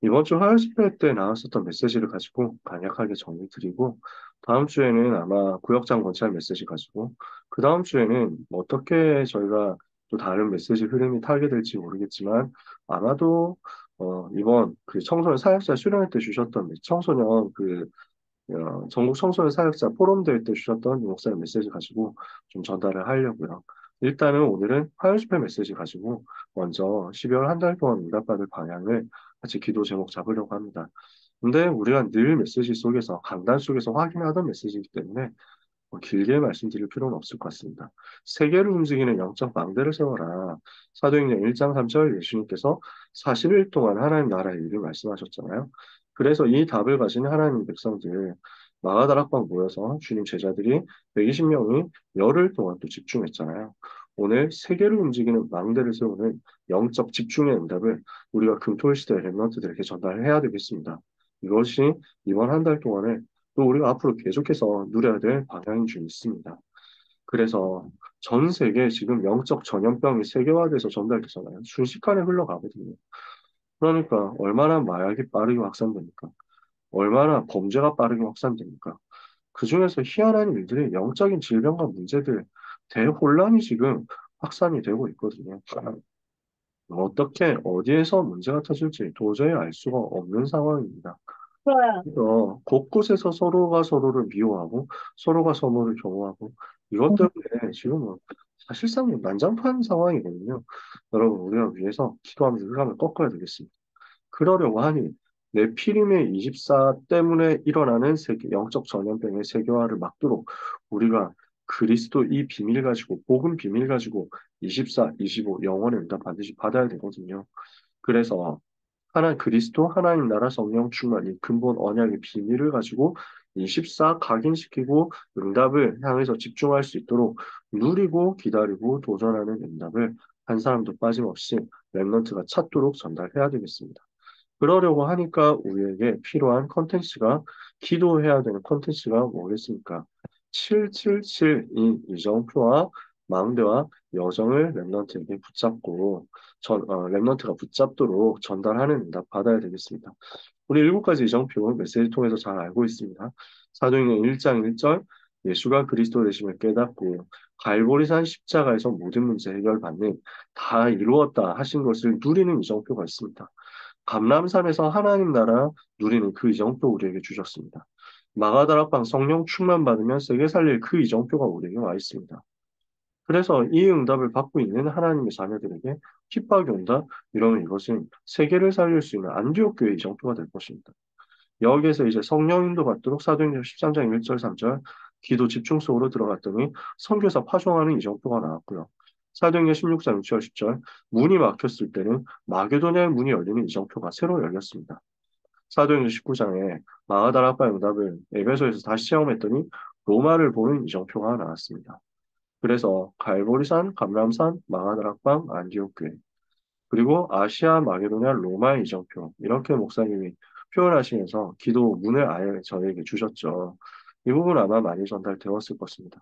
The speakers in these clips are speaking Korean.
이번 주 화요일 때 나왔었던 메시지를 가지고 간략하게 정리 드리고, 다음 주에는 아마 구역장 권찰 메시지 가지고, 그 다음 주에는 뭐 어떻게 저희가 또 다른 메시지 흐름이 타게 될지 모르겠지만, 아마도, 이번 그 청소년 사역자 수련회 때 주셨던 청소년 전국 청소년 사역자 포럼 대회 때 주셨던 이 목사님 메시지 가지고 좀 전달을 하려고요. 일단은 오늘은 화요 집회 메시지 가지고 먼저 12월 한 달 동안 응답받을 방향을 같이 기도 제목 잡으려고 합니다. 근데 우리가 늘 메시지 속에서, 강단 속에서 확인하던 메시지이기 때문에 뭐 길게 말씀드릴 필요는 없을 것 같습니다. 세계를 움직이는 영적 망대를 세워라. 사도행전 1장 3절 예수님께서 40일 동안 하나님 나라의 일을 말씀하셨잖아요. 그래서 이 답을 가진 하나님 백성들, 마가다락방 모여서 주님 제자들이 120명이 열흘 동안 또 집중했잖아요. 오늘 세계를 움직이는 망대를 세우는 영적 집중의 응답을 우리가 금토일 시대의 랩런트들에게 전달해야 되겠습니다. 이것이 이번 한 달 동안에 또 우리가 앞으로 계속해서 누려야 될 방향인 줄 믿습니다. 그래서 전 세계 지금 영적 전염병이 세계화돼서 전달되잖아요. 순식간에 흘러가거든요. 그러니까 얼마나 마약이 빠르게 확산됩니까? 얼마나 범죄가 빠르게 확산됩니까? 그중에서 희한한 일들이 영적인 질병과 문제들, 대혼란이 지금 확산이 되고 있거든요. 어떻게, 어디에서 문제가 터질지 도저히 알 수가 없는 상황입니다. 그래서 곳곳에서 서로가 서로를 미워하고 서로가 서로를 경호하고 이것 때문에 지금 은 사실상 난장판 상황이거든요. 여러분, 우리가 위해서 기도하면서 흐름을 꺾어야 되겠습니다. 그러려고 하니 네피림의 24 때문에 일어나는 세계, 영적 전염병의 세계화를 막도록 우리가 그리스도 이 비밀 가지고, 복음 비밀 가지고 24, 25 영원의 응답 반드시 받아야 되거든요. 그래서 그리스도 하나님 나라 성령 충만 이 근본 언약의 비밀을 가지고 24 각인시키고 응답을 향해서 집중할 수 있도록 누리고 기다리고 도전하는 응답을 한 사람도 빠짐없이 랩런트가 찾도록 전달해야 되겠습니다. 그러려고 하니까 우리에게 필요한 컨텐츠가 기도해야 되는 컨텐츠가 뭐겠습니까? 777인 이정표와 망대와 여정을 랩런트에게 붙잡고 랩런트가 붙잡도록 전달하는 응답 받아야 되겠습니다. 우리 7가지 이정표 메시지 통해서 잘 알고 있습니다. 사도행전 1장 1절 예수가 그리스도 되심을 깨닫고 갈보리산 십자가에서 모든 문제 해결받는 다 이루었다 하신 것을 누리는 이정표가 있습니다. 감람산에서 하나님 나라 누리는 그 이정표 우리에게 주셨습니다. 마가다락방 성령 충만 받으면 세계 살릴 그 이정표가 우리에게 와 있습니다. 그래서 이 응답을 받고 있는 하나님의 자녀들에게 핍박이 온다? 이러면 이것은 세계를 살릴 수 있는 안디옥 교회의 이정표가 될 것입니다. 여기에서 이제 성령 인도 받도록 사도행전 13장 1절 3절 기도 집중 속으로 들어갔더니 선교사 파송하는 이정표가 나왔고요. 사도행전 16장 6절 10절 문이 막혔을 때는 마게도냐의 문이 열리는 이정표가 새로 열렸습니다. 사도행전 19장에 마가다락과 응답을 에베소에서 다시 체험했더니 로마를 보는 이정표가 나왔습니다. 그래서 갈보리산, 감람산, 마가다락방, 안디옥 교회 그리고 아시아, 마게도냐, 로마의 이정표 이렇게 목사님이 표현하시면서 기도 문을 아예 저에게 주셨죠. 이 부분 아마 많이 전달되었을 것입니다.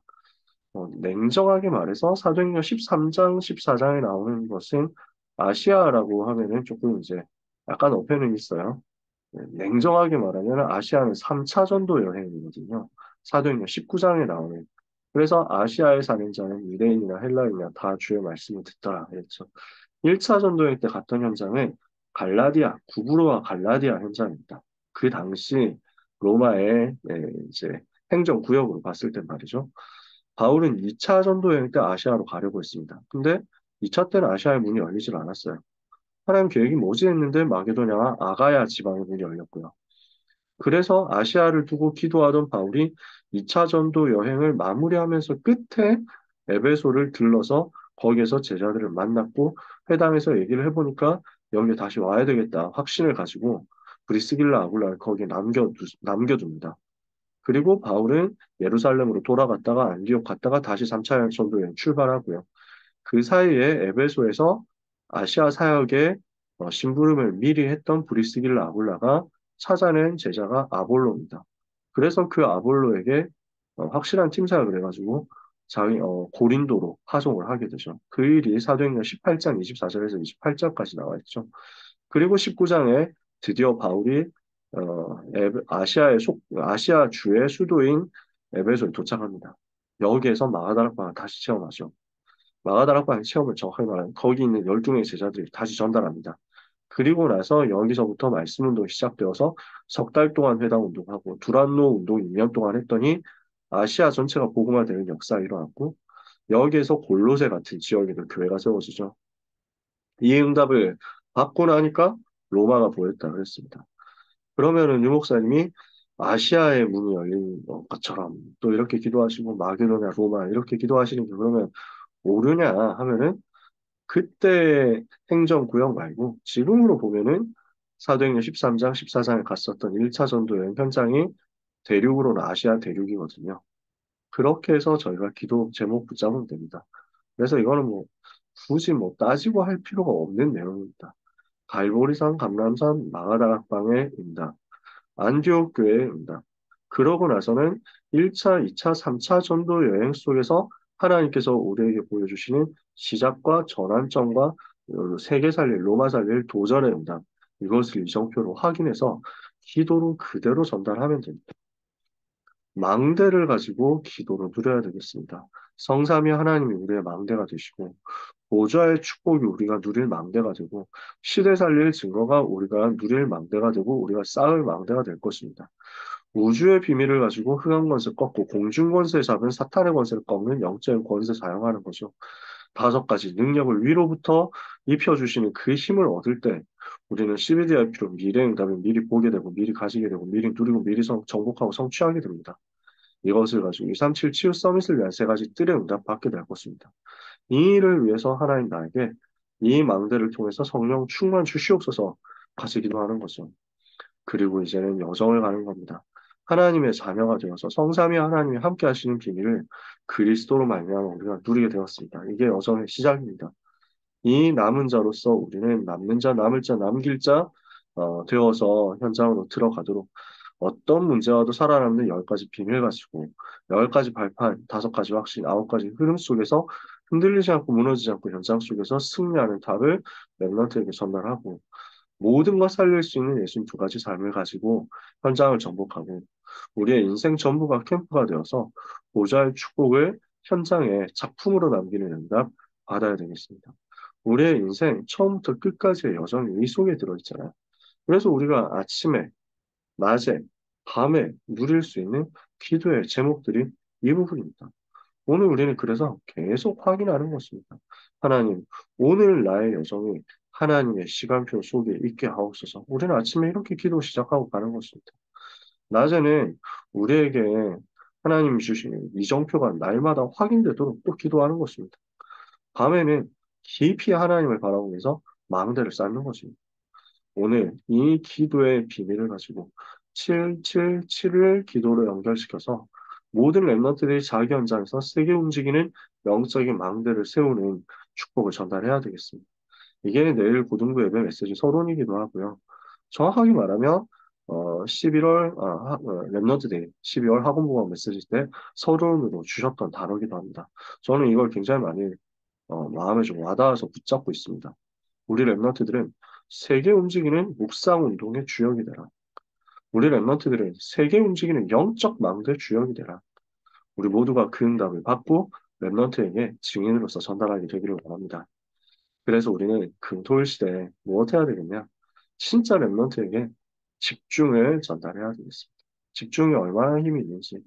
냉정하게 말해서 사도행전 13장, 14장에 나오는 것은 아시아라고 하면은 조금 이제 약간 어폐는 있어요. 네, 냉정하게 말하면 아시아는 3차 전도 여행이거든요. 사도행전 19장에 나오는. 그래서 아시아에 사는 자는 유대인이나 헬라인이나 다 주의 말씀을 듣더라 했죠. 1차 전도행 때 갔던 현장은 갈라디아, 구브로와 갈라디아 현장입니다. 그 당시 로마의 이제 행정구역으로 봤을 때 말이죠. 바울은 2차 전도여행 때 아시아로 가려고 했습니다. 근데 2차 때는 아시아의 문이 열리질 않았어요. 하나님 계획이 뭐지 했는데 마게도냐와 아가야 지방의 문이 열렸고요. 그래서 아시아를 두고 기도하던 바울이 2차 전도 여행을 마무리하면서 끝에 에베소를 들러서 거기에서 제자들을 만났고 회당에서 얘기를 해보니까 여기 다시 와야 되겠다 확신을 가지고 브리스길라 아굴라를 거기에 남겨둡니다. 그리고 바울은 예루살렘으로 돌아갔다가 안디옥 갔다가 다시 3차 전도 여행 출발하고요. 그 사이에 에베소에서 아시아 사역의 심부름을 미리 했던 브리스길라 아굴라가 찾아낸 제자가 아볼로입니다. 그래서 그 아볼로에게 확실한 팀사역을 해가지고 고린도로 파송을 하게 되죠. 그 일이 사도행전 18장 24절에서 28절까지 나와 있죠. 그리고 19장에 드디어 바울이 아시아 주의 수도인 에베소에 도착합니다. 여기에서 마가다락방을 다시 체험하죠. 마가다락방의 체험을 정확하게 말하면 거기 있는 12명의 제자들이 다시 전달합니다. 그리고 나서 여기서부터 말씀 운동이 시작되어서 석 달 동안 회당 운동하고 두란노 운동 2년 동안 했더니 아시아 전체가 복음화되는 역사가 일어났고 여기에서 골로새 같은 지역에도 교회가 세워지죠. 이 응답을 받고 나니까 로마가 보였다 그랬습니다. 그러면은 유 목사님이 아시아의 문이 열린 것처럼 또 이렇게 기도하시고 마게도냐 로마 이렇게 기도하시는 게 그러면 옳으냐 하면은 그때 행정구역 말고 지금으로 보면은 사도행전 13장, 14장에 갔었던 1차 전도 여행 현장이 대륙으로는 아시아 대륙이거든요. 그렇게 해서 저희가 기도 제목 붙잡으면 됩니다. 그래서 이거는 뭐 굳이 뭐 따지고 할 필요가 없는 내용입니다. 갈보리산, 감람산, 마가다락방의 응답, 안디옥 교회의 응답. 그러고 나서는 1차, 2차, 3차 전도 여행 속에서 하나님께서 우리에게 보여주시는 시작과 전환점과 세계 살릴, 로마 살릴 도전의 응답. 이것을 이정표로 확인해서 기도로 그대로 전달하면 됩니다. 망대를 가지고 기도를 누려야 되겠습니다. 성삼위 하나님이 우리의 망대가 되시고 보좌의 축복이 우리가 누릴 망대가 되고 시대 살릴 증거가 우리가 누릴 망대가 되고 우리가 쌓을 망대가 될 것입니다. 우주의 비밀을 가지고 흑암 권세 꺾고 공중 권세 잡은 사탄의 권세를 꺾는 영적 권세 사용하는 거죠. 다섯 가지 능력을 위로부터 입혀주시는 그 힘을 얻을 때 우리는 CBDIP로 미래의 응답을 미리 보게 되고 미리 가지게 되고 미리 누리고 미리 정복하고 성취하게 됩니다. 이것을 가지고 237 치유 서밋을 위한 세 가지 뜰의 응답 받게 될 것입니다. 이 일을 위해서 하나님 나에게 이 망대를 통해서 성령 충만 주시옵소서 같이 기도하는 거죠. 그리고 이제는 여정을 가는 겁니다. 하나님의 자녀가 되어서 성삼위 하나님이 함께 하시는 비밀을 그리스도로 말미암아 우리가 누리게 되었습니다. 이게 여정의 시작입니다. 이 남은 자로서 우리는 남는 자, 남을 자, 남길 자 되어서 현장으로 들어가도록 어떤 문제와도 살아남는 10가지 비밀 가지고 10가지 발판, 5가지 확신, 9가지 흐름 속에서 흔들리지 않고 무너지지 않고 현장 속에서 승리하는 답을 랩런트에게 전달하고 모든 걸 살릴 수 있는 예수님 두 가지 삶을 가지고 현장을 정복하고 우리의 인생 전부가 캠프가 되어서 보좌의 축복을 현장에 작품으로 남기는 응답 받아야 되겠습니다. 우리의 인생 처음부터 끝까지의 여정이 이 속에 들어있잖아요. 그래서 우리가 아침에, 낮에, 밤에 누릴 수 있는 기도의 제목들이 이 부분입니다. 오늘 우리는 그래서 계속 확인하는 것입니다. 하나님, 오늘 나의 여정이 하나님의 시간표 속에 있게 하옵소서. 우리는 아침에 이렇게 기도 시작하고 가는 것입니다. 낮에는 우리에게 하나님이 주시는 이정표가 날마다 확인되도록 또 기도하는 것입니다. 밤에는 깊이 하나님을 바라보면서 망대를 쌓는 것입니다. 오늘 이 기도의 비밀을 가지고 777을 기도로 연결시켜서 모든 랩런트들이 자기 현장에서 세게 움직이는 영적인 망대를 세우는 축복을 전달해야 되겠습니다. 이게 내일 고등부 예배 메시지 서론이기도 하고요. 정확하게 말하면 11월 랩런트 데이 12월 학원부가 메시지 때 서론으로 주셨던 단어기도 합니다. 저는 이걸 굉장히 많이 마음에 좀 와닿아서 붙잡고 있습니다. 우리 랩런트들은 세계 움직이는 묵상 운동의 주역이 되라. 우리 랩런트들은 세계 움직이는 영적 망대 주역이 되라. 우리 모두가 그 응답을 받고 랩런트에게 증인으로서 전달하게 되기를 원합니다. 그래서 우리는 금토일 시대에 무엇 해야 되겠냐? 진짜 랩런트에게 집중을 전달해야 되겠습니다. 집중이 얼마나 힘이 있는지,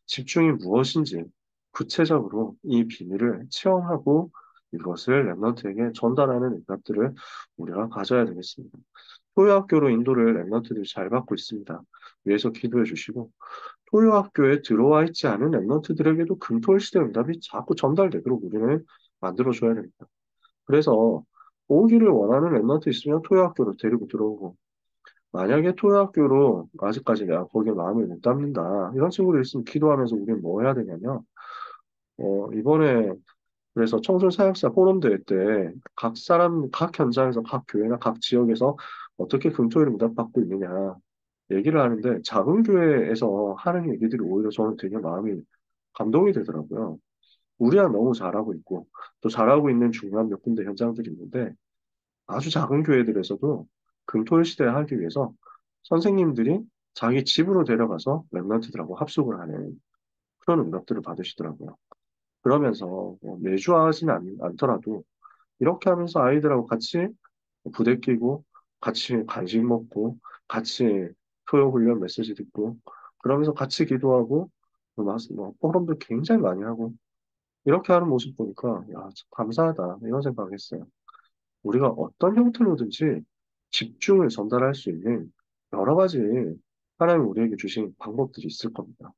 집중이 무엇인지 구체적으로 이 비밀을 체험하고 이것을 랩런트에게 전달하는 응답들을 우리가 가져야 되겠습니다. 토요학교로 인도를 랩런트들이 잘 받고 있습니다. 위에서 기도해 주시고 토요학교에 들어와 있지 않은 랩런트들에게도 금토일 시대 응답이 자꾸 전달되도록 우리는 만들어줘야 됩니다. 그래서 오기를 원하는 랩런트 있으면 토요학교로 데리고 들어오고 만약에 토요학교로 아직까지 내가 거기에 마음을 못 담는다 이런 친구들 있으면 기도하면서 우리는 뭐 해야 되냐면 이번에 그래서 청소년 사역사 포럼 대회 때 각 사람 각 현장에서 각 교회나 각 지역에서 어떻게 금토일 응답받고 있느냐 얘기를 하는데 작은 교회에서 하는 얘기들이 오히려 저는 되게 마음이 감동이 되더라고요. 우리야 너무 잘하고 있고 또 잘하고 있는 중요한 몇 군데 현장들이 있는데 아주 작은 교회들에서도 금토일 시대에 하기 위해서 선생님들이 자기 집으로 데려가서 랩런트들하고 합숙을 하는 그런 응답들을 받으시더라고요. 그러면서 뭐 매주 하지는 않더라도 이렇게 하면서 아이들하고 같이 부대끼고 같이 간식 먹고 같이 토요 훈련 메시지 듣고 그러면서 같이 기도하고 뭐 포럼도 굉장히 많이 하고 이렇게 하는 모습 보니까 야, 참 감사하다 이런 생각을 했어요. 우리가 어떤 형태로든지 집중을 전달할 수 있는 여러 가지 하나님 우리에게 주신 방법들이 있을 겁니다.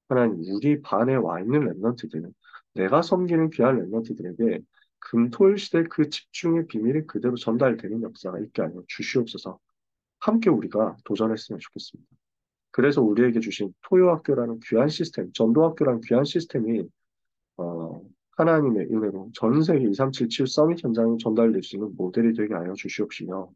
하나님 우리 반에 와 있는 랩런트들, 내가 섬기는 귀한 랩런트들에게 금토일 시대 그 집중의 비밀이 그대로 전달되는 역사가 있게 하여 주시옵소서. 함께 우리가 도전했으면 좋겠습니다. 그래서 우리에게 주신 토요학교라는 귀한 시스템, 전도학교라는 귀한 시스템이 어, 하나님의 은혜로 전 세계 2377 서밋 현장에 전달될 수 있는 모델이 되게 하여 주시옵시며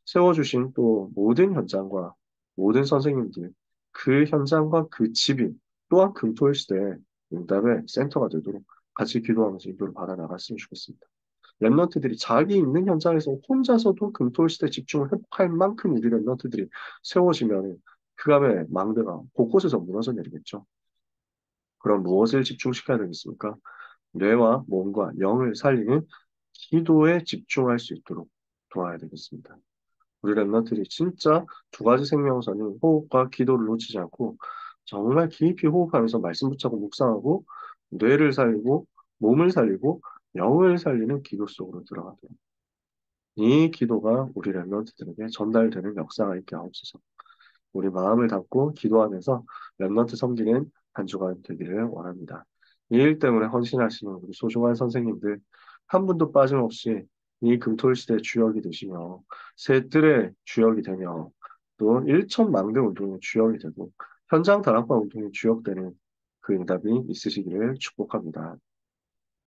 세워주신 또 모든 현장과 모든 선생님들, 그 현장과 그 집이 또한 금토일 시대에 응답의 센터가 되도록 같이 기도하면서 인도를 받아 나갔으면 좋겠습니다. 랩런트들이 자기 있는 현장에서 혼자서도 금토일 시대 집중을 회복할 만큼 우리 랩런트들이 세워지면 그 다음에 망대가 곳곳에서 무너져 내리겠죠. 그럼 무엇을 집중시켜야 되겠습니까? 뇌와 몸과 영을 살리는 기도에 집중할 수 있도록 도와야 되겠습니다. 우리 랩런트들이 진짜 두 가지 생명선인 호흡과 기도를 놓치지 않고 정말 깊이 호흡하면서 말씀 붙잡고 묵상하고 뇌를 살리고 몸을 살리고 영을 살리는 기도 속으로 들어가도록 이 기도가 우리 랩런트들에게 전달되는 역사가 있게 하옵소서. 우리 마음을 담고 기도하면서 랩런트 섬기는 한 주간 되기를 원합니다. 이 일 때문에 헌신하시는 우리 소중한 선생님들 한 분도 빠짐없이 이 금토일 시대 주역이 되시며 새 뜰의 주역이 되며 또 일천망대 운동의 주역이 되고 현장 다락방 운동의 주역되는 그 응답이 있으시기를 축복합니다.